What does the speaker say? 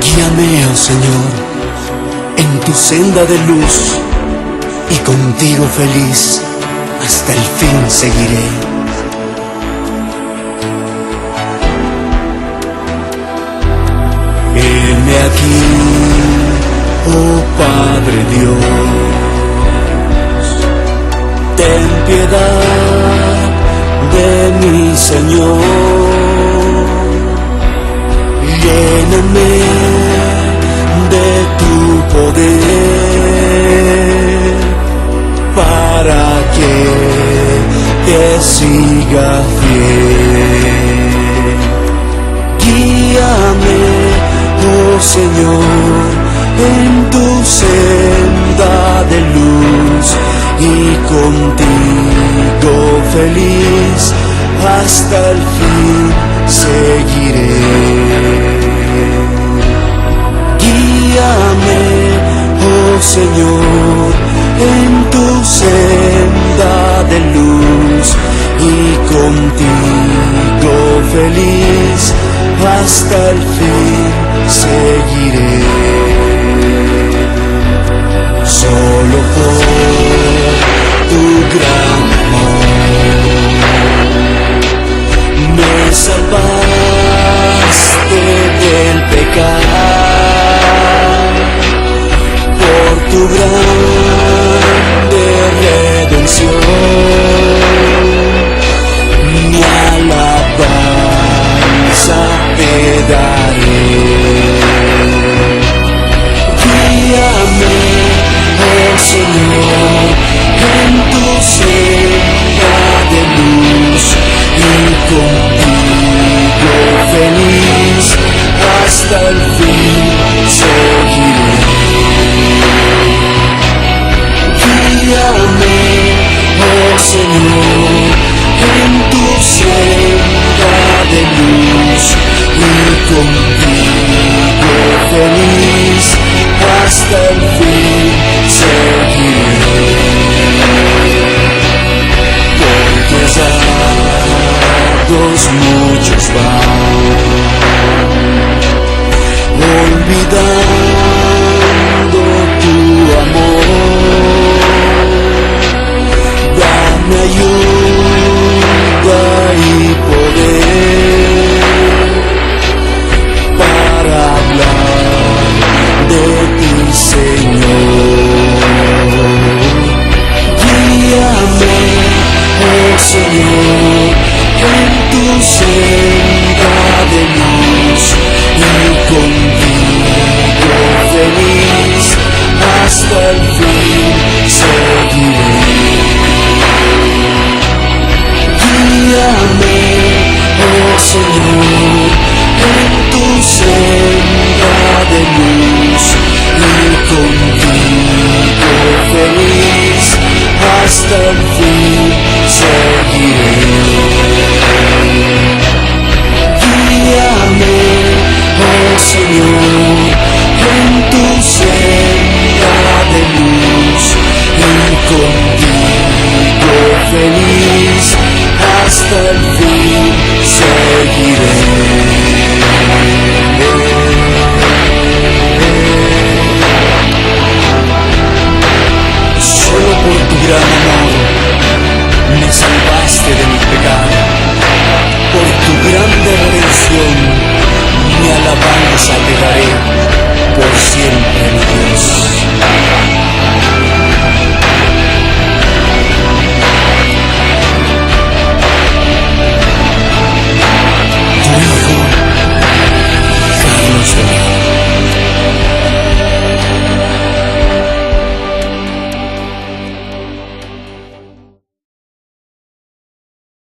Guíame, oh Señor, en tu senda de luz, y contigo feliz hasta el fin seguiré. Heme aquí, oh Padre Dios, ten piedad de mi Señor, lléname de tu poder para que te siga fiel. Guíame, oh Señor, en tu senda de luz, y contigo feliz hasta el fin seguiré. Guíame, oh Señor, en tu senda de luz, y contigo feliz hasta el fin seguiré. Solo por tu gran amor me salvaste del pecado, por tu grande redención mi alabanza te daré. Guíame, oh Señor, en tu senda de luz, y contigo feliz hasta el fin seguiré. Guíame, oh Señor, en tu senda de luz, y contigo feliz hasta el fin seguiré. Porque dados muchos van, olvidando